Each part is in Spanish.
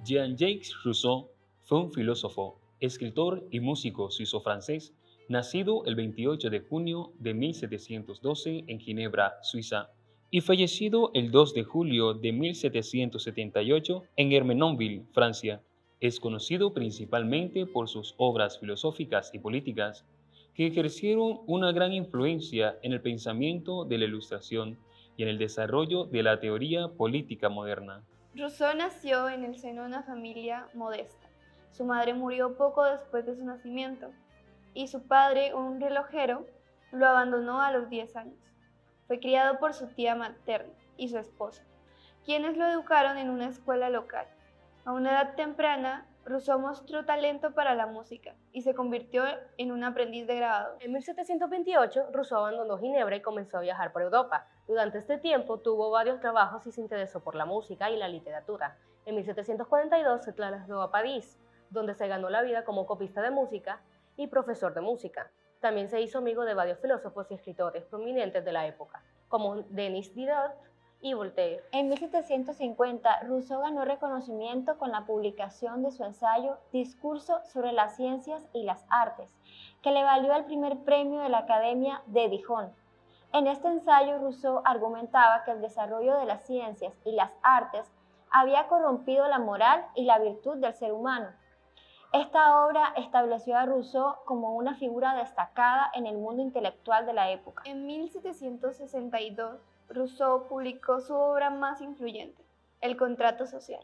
Jean-Jacques Rousseau fue un filósofo, escritor y músico suizo-francés, nacido el 28 de junio de 1712 en Ginebra, Suiza, y fallecido el 2 de julio de 1778 en Hermenonville, Francia. Es conocido principalmente por sus obras filosóficas y políticas, que ejercieron una gran influencia en el pensamiento de la Ilustración y en el desarrollo de la teoría política moderna. Rousseau nació en el seno de una familia modesta. Su madre murió poco después de su nacimiento y su padre, un relojero, lo abandonó a los 10 años. Fue criado por su tía materna y su esposa, quienes lo educaron en una escuela local. A una edad temprana, Rousseau mostró talento para la música y se convirtió en un aprendiz de grabador. En 1728, Rousseau abandonó Ginebra y comenzó a viajar por Europa. Durante este tiempo tuvo varios trabajos y se interesó por la música y la literatura. En 1742 se trasladó a París, donde se ganó la vida como copista de música y profesor de música. También se hizo amigo de varios filósofos y escritores prominentes de la época, como Denis Diderot y Voltaire. En 1750, Rousseau ganó reconocimiento con la publicación de su ensayo Discurso sobre las ciencias y las artes, que le valió el primer premio de la Academia de Dijon. En este ensayo, Rousseau argumentaba que el desarrollo de las ciencias y las artes había corrompido la moral y la virtud del ser humano. Esta obra estableció a Rousseau como una figura destacada en el mundo intelectual de la época. En 1762, Rousseau publicó su obra más influyente, El contrato social.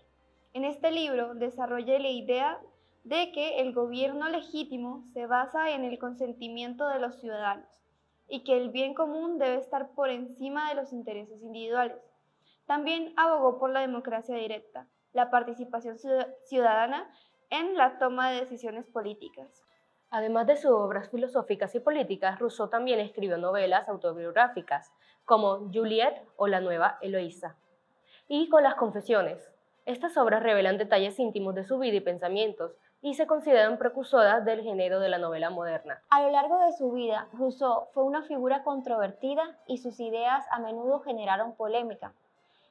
En este libro desarrolla la idea de que el gobierno legítimo se basa en el consentimiento de los ciudadanos y que el bien común debe estar por encima de los intereses individuales. También abogó por la democracia directa, la participación ciudadana en la toma de decisiones políticas. Además de sus obras filosóficas y políticas, Rousseau también escribió novelas autobiográficas, como Juliette o La nueva Eloísa, y con las Confesiones. Estas obras revelan detalles íntimos de su vida y pensamientos, y se consideran precursoras del género de la novela moderna. A lo largo de su vida, Rousseau fue una figura controvertida y sus ideas a menudo generaron polémica.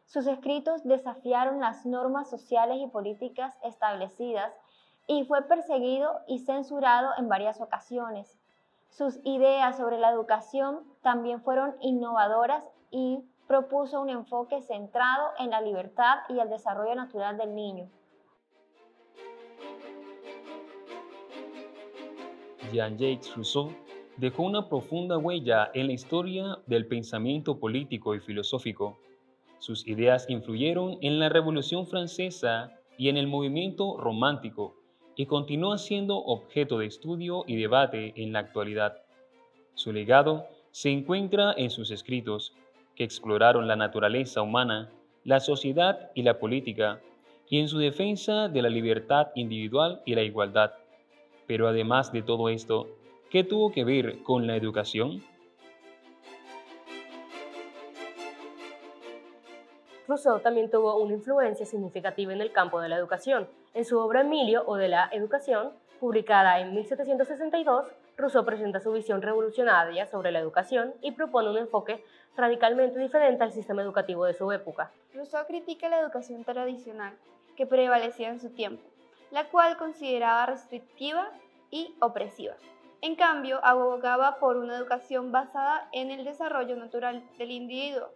Sus escritos desafiaron las normas sociales y políticas establecidas y fue perseguido y censurado en varias ocasiones. Sus ideas sobre la educación también fueron innovadoras y propuso un enfoque centrado en la libertad y el desarrollo natural del niño. Jean-Jacques Rousseau dejó una profunda huella en la historia del pensamiento político y filosófico. Sus ideas influyeron en la Revolución Francesa y en el movimiento romántico y continúa siendo objeto de estudio y debate en la actualidad. Su legado se encuentra en sus escritos, que exploraron la naturaleza humana, la sociedad y la política, y en su defensa de la libertad individual y la igualdad. Pero además de todo esto, ¿qué tuvo que ver con la educación? Rousseau también tuvo una influencia significativa en el campo de la educación. En su obra Emilio o de la Educación, publicada en 1762, Rousseau presenta su visión revolucionaria sobre la educación y propone un enfoque radicalmente diferente al sistema educativo de su época. Rousseau critica la educación tradicional que prevalecía en su tiempo, la cual consideraba restrictiva y opresiva. En cambio, abogaba por una educación basada en el desarrollo natural del individuo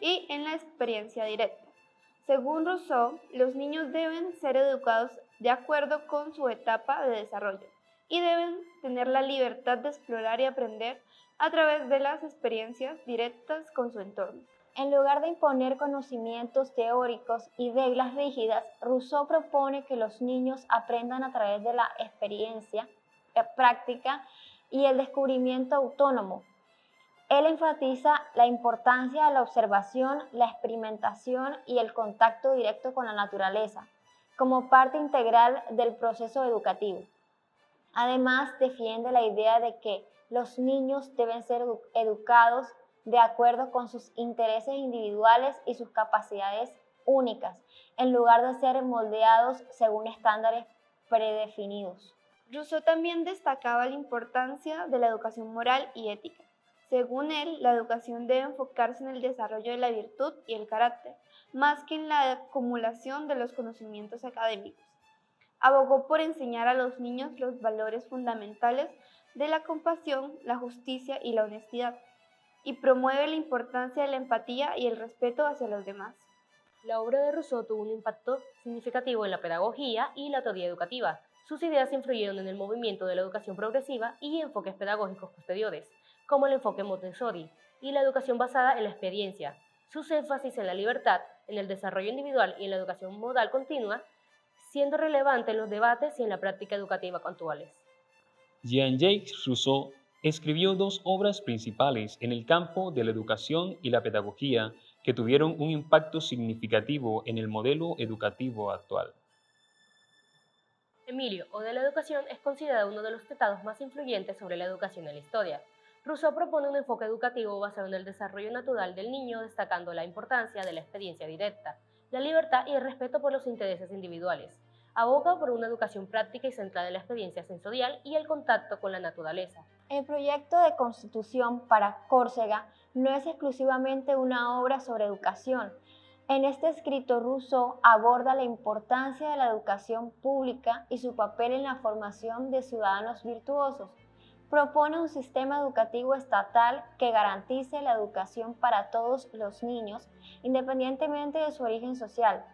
y en la experiencia directa. Según Rousseau, los niños deben ser educados de acuerdo con su etapa de desarrollo y deben tener la libertad de explorar y aprender a través de las experiencias directas con su entorno. En lugar de imponer conocimientos teóricos y reglas rígidas, Rousseau propone que los niños aprendan a través de la experiencia práctica y el descubrimiento autónomo. Él enfatiza la importancia de la observación, la experimentación y el contacto directo con la naturaleza como parte integral del proceso educativo. Además, defiende la idea de que los niños deben ser educados de acuerdo con sus intereses individuales y sus capacidades únicas, en lugar de ser moldeados según estándares predefinidos. Rousseau también destacaba la importancia de la educación moral y ética. Según él, la educación debe enfocarse en el desarrollo de la virtud y el carácter, más que en la acumulación de los conocimientos académicos. Abogó por enseñar a los niños los valores fundamentales de la compasión, la justicia y la honestidad, y promueve la importancia de la empatía y el respeto hacia los demás. La obra de Rousseau tuvo un impacto significativo en la pedagogía y la teoría educativa. Sus ideas influyeron en el movimiento de la educación progresiva y enfoques pedagógicos posteriores, como el enfoque Montessori y la educación basada en la experiencia. Sus énfasis en la libertad, en el desarrollo individual y en la educación modal continua, siendo relevante en los debates y en la práctica educativa actuales. Jean-Jacques Rousseau escribió dos obras principales en el campo de la educación y la pedagogía que tuvieron un impacto significativo en el modelo educativo actual. Emilio, o de la educación, es considerado uno de los tratados más influyentes sobre la educación en la historia. Rousseau propone un enfoque educativo basado en el desarrollo natural del niño, destacando la importancia de la experiencia directa, la libertad y el respeto por los intereses individuales. Aboga por una educación práctica y centrada en la experiencia sensorial y el contacto con la naturaleza. El proyecto de Constitución para Córcega no es exclusivamente una obra sobre educación. En este escrito, Rousseau aborda la importancia de la educación pública y su papel en la formación de ciudadanos virtuosos. Propone un sistema educativo estatal que garantice la educación para todos los niños, independientemente de su origen social.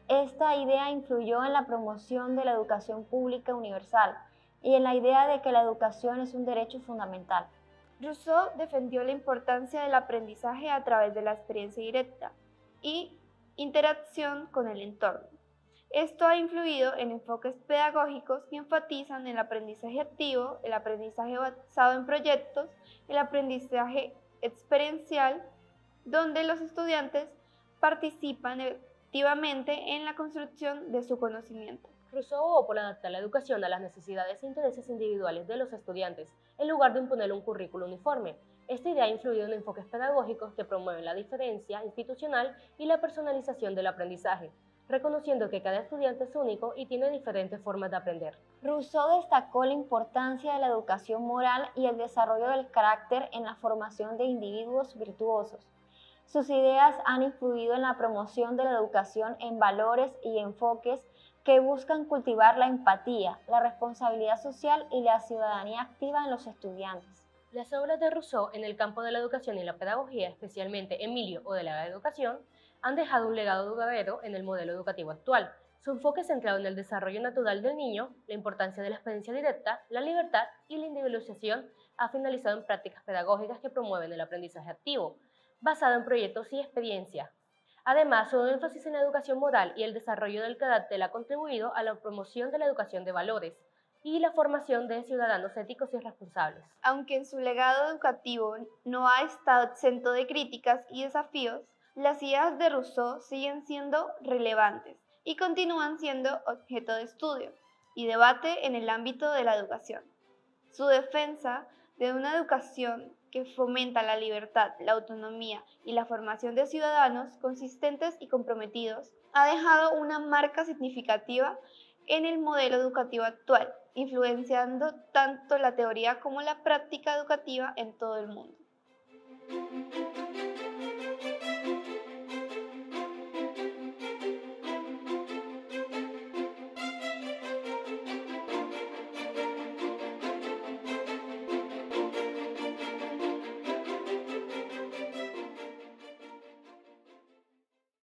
Esta idea influyó en la promoción de la educación pública universal y en la idea de que la educación es un derecho fundamental. Rousseau defendió la importancia del aprendizaje a través de la experiencia directa y interacción con el entorno. Esto ha influido en enfoques pedagógicos que enfatizan el aprendizaje activo, el aprendizaje basado en proyectos, el aprendizaje experiencial, donde los estudiantes participan activamente en la construcción de su conocimiento. Rousseau abogó por adaptar la educación a las necesidades e intereses individuales de los estudiantes, en lugar de imponer un currículo uniforme. Esta idea ha influido en enfoques pedagógicos que promueven la diferencia institucional y la personalización del aprendizaje, reconociendo que cada estudiante es único y tiene diferentes formas de aprender. Rousseau destacó la importancia de la educación moral y el desarrollo del carácter en la formación de individuos virtuosos. Sus ideas han influido en la promoción de la educación en valores y enfoques que buscan cultivar la empatía, la responsabilidad social y la ciudadanía activa en los estudiantes. Las obras de Rousseau en el campo de la educación y la pedagogía, especialmente Emilio o de la educación, han dejado un legado duradero en el modelo educativo actual. Su enfoque centrado en el desarrollo natural del niño, la importancia de la experiencia directa, la libertad y la individualización ha finalizado en prácticas pedagógicas que promueven el aprendizaje activo, basado en proyectos y experiencia. Además, su énfasis en la educación moral y el desarrollo del carácter ha contribuido a la promoción de la educación de valores y la formación de ciudadanos éticos y responsables. Aunque en su legado educativo no ha estado exento de críticas y desafíos, las ideas de Rousseau siguen siendo relevantes y continúan siendo objeto de estudio y debate en el ámbito de la educación. Su defensa de una educación que fomenta la libertad, la autonomía y la formación de ciudadanos consistentes y comprometidos ha dejado una marca significativa en el modelo educativo actual, influenciando tanto la teoría como la práctica educativa en todo el mundo.